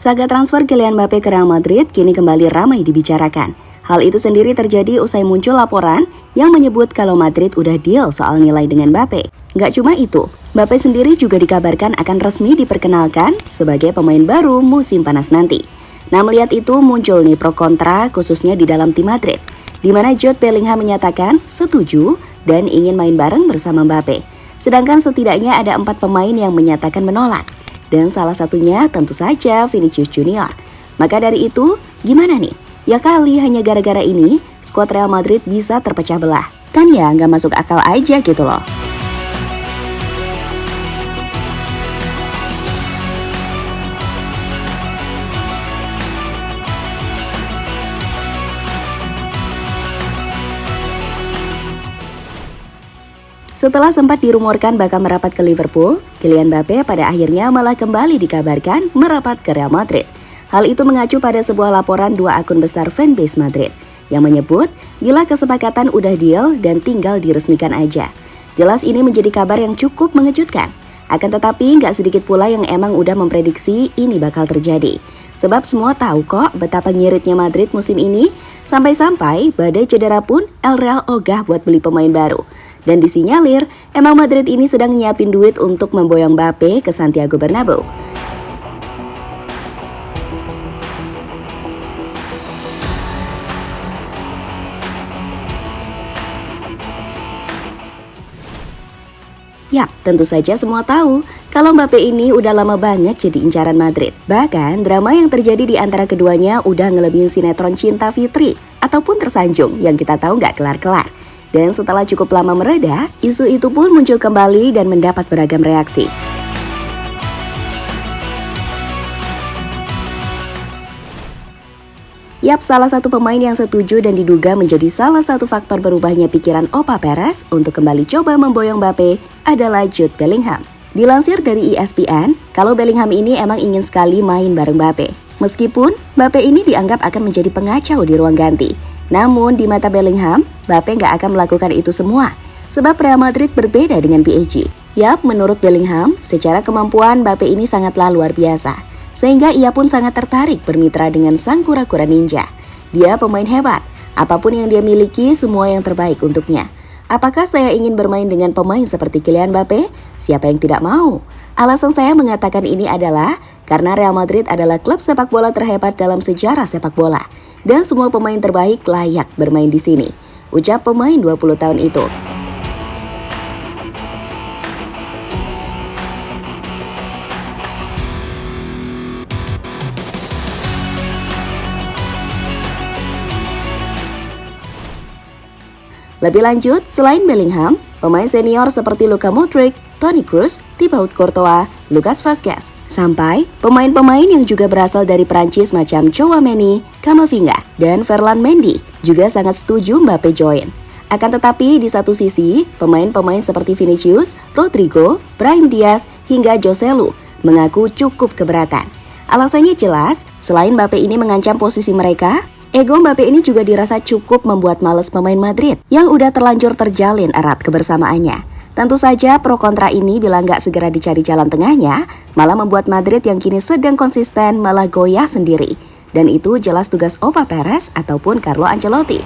Saga transfer Kylian Mbappe ke Real Madrid kini kembali ramai dibicarakan. Hal itu sendiri terjadi usai muncul laporan yang menyebut kalau Madrid udah deal soal nilai dengan Mbappe. Gak cuma itu, Mbappe sendiri juga dikabarkan akan resmi diperkenalkan sebagai pemain baru musim panas nanti. Nah, melihat itu muncul nih pro kontra khususnya di dalam tim Madrid, di mana Jude Bellingham menyatakan setuju dan ingin main bareng bersama Mbappe. Sedangkan setidaknya ada 4 pemain yang menyatakan menolak. Dan salah satunya tentu saja Vinicius Junior. Maka dari itu, gimana nih? Ya kali hanya gara-gara ini, skuad Real Madrid bisa terpecah belah. Kan ya nggak masuk akal aja gitu loh. Setelah sempat dirumorkan bakal merapat ke Liverpool, Kylian Mbappe pada akhirnya malah kembali dikabarkan merapat ke Real Madrid. Hal itu mengacu pada sebuah laporan 2 akun besar fanbase Madrid yang menyebut bila kesepakatan udah deal dan tinggal diresmikan aja. Jelas ini menjadi kabar yang cukup mengejutkan. Akan tetapi nggak sedikit pula yang emang udah memprediksi ini bakal terjadi. Sebab semua tahu kok betapa ngiritnya Madrid musim ini, sampai-sampai badai cedera pun El Real ogah buat beli pemain baru. Dan disinyalir, emang Madrid ini sedang nyiapin duit untuk memboyong Mbappe ke Santiago Bernabeu. Yap, tentu saja semua tahu kalau Mbappe ini udah lama banget jadi incaran Madrid. Bahkan drama yang terjadi di antara keduanya udah ngelebihin sinetron Cinta Fitri ataupun Tersanjung yang kita tahu nggak kelar-kelar. Dan setelah cukup lama mereda, isu itu pun muncul kembali dan mendapat beragam reaksi. Yap, salah satu pemain yang setuju dan diduga menjadi salah satu faktor berubahnya pikiran Opa Perez untuk kembali coba memboyong Mbappe adalah Jude Bellingham. Dilansir dari ESPN, kalau Bellingham ini emang ingin sekali main bareng Mbappe. Meskipun Mbappe ini dianggap akan menjadi pengacau di ruang ganti. Namun di mata Bellingham, Mbappe nggak akan melakukan itu semua. Sebab Real Madrid berbeda dengan PSG. Yap, menurut Bellingham, secara kemampuan Mbappe ini sangatlah luar biasa. Sehingga ia pun sangat tertarik bermitra dengan sang kura-kura ninja. Dia pemain hebat, apapun yang dia miliki semua yang terbaik untuknya. Apakah saya ingin bermain dengan pemain seperti Kylian Mbappe? Siapa yang tidak mau? Alasan saya mengatakan ini adalah karena Real Madrid adalah klub sepak bola terhebat dalam sejarah sepak bola. Dan semua pemain terbaik layak bermain di sini. Ucap pemain 20 tahun itu. Lebih lanjut, selain Bellingham, pemain senior seperti Luka Modric, Toni Kroos, Thibaut Courtois, Lucas Vazquez, sampai pemain-pemain yang juga berasal dari Prancis macam Tchouaméni, Camavinga, dan Ferland Mendy juga sangat setuju Mbappe join. Akan tetapi di satu sisi, pemain-pemain seperti Vinicius, Rodrigo, Brahim Diaz, hingga Joselu mengaku cukup keberatan. Alasannya jelas, selain Mbappe ini mengancam posisi mereka, ego Mbappe ini juga dirasa cukup membuat males pemain Madrid yang udah terlanjur terjalin erat kebersamaannya. Tentu saja pro kontra ini bila nggak segera dicari jalan tengahnya, malah membuat Madrid yang kini sedang konsisten malah goyah sendiri. Dan itu jelas tugas Opa Perez ataupun Carlo Ancelotti.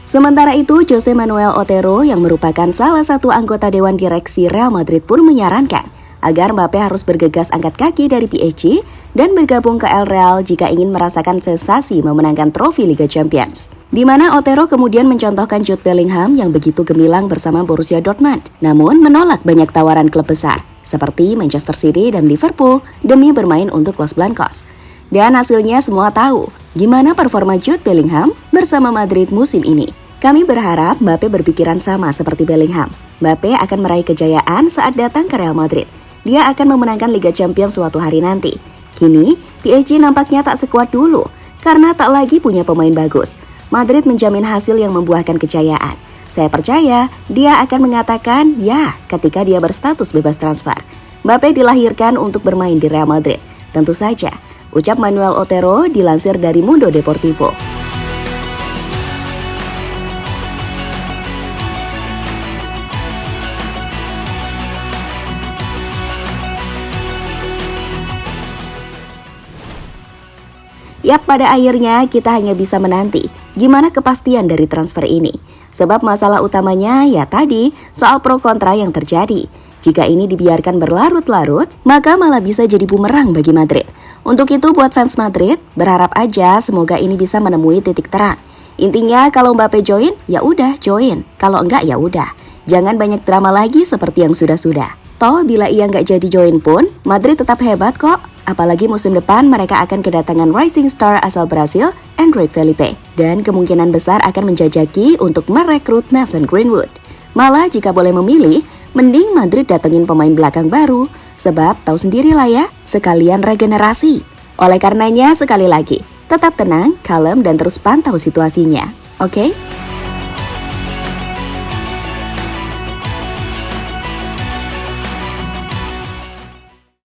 Sementara itu, Jose Manuel Otero yang merupakan salah satu anggota Dewan Direksi Real Madrid pun menyarankan agar Mbappe harus bergegas angkat kaki dari PSG dan bergabung ke El Real jika ingin merasakan sensasi memenangkan trofi Liga Champions. Di mana Otero kemudian mencontohkan Jude Bellingham yang begitu gemilang bersama Borussia Dortmund, namun menolak banyak tawaran klub besar seperti Manchester City dan Liverpool demi bermain untuk Los Blancos. Dan hasilnya semua tahu gimana performa Jude Bellingham bersama Madrid musim ini. Kami berharap Mbappe berpikiran sama seperti Bellingham. Mbappe akan meraih kejayaan saat datang ke Real Madrid. Dia akan memenangkan Liga Champions suatu hari nanti. Kini, PSG nampaknya tak sekuat dulu karena tak lagi punya pemain bagus. Madrid menjamin hasil yang membuahkan kejayaan. Saya percaya dia akan mengatakan ya ketika dia berstatus bebas transfer. Mbappe dilahirkan untuk bermain di Real Madrid. Tentu saja, ucap Manuel Otero dilansir dari Mundo Deportivo. Yap, pada akhirnya kita hanya bisa menanti gimana kepastian dari transfer ini. Sebab masalah utamanya ya tadi soal pro kontra yang terjadi. Jika ini dibiarkan berlarut-larut, maka malah bisa jadi bumerang bagi Madrid. Untuk itu buat fans Madrid, berharap aja semoga ini bisa menemui titik terang. Intinya kalau Mbappe join, ya udah join. Kalau enggak ya udah. Jangan banyak drama lagi seperti yang sudah-sudah. Toh bila ia nggak jadi join pun, Madrid tetap hebat kok. Apalagi musim depan mereka akan kedatangan rising star asal Brasil, Endrick Felipe. Dan kemungkinan besar akan menjajaki untuk merekrut Mason Greenwood. Malah jika boleh memilih, mending Madrid datengin pemain belakang baru. Sebab tahu sendirilah ya, sekalian regenerasi. Oleh karenanya sekali lagi, tetap tenang, kalem dan terus pantau situasinya. Oke?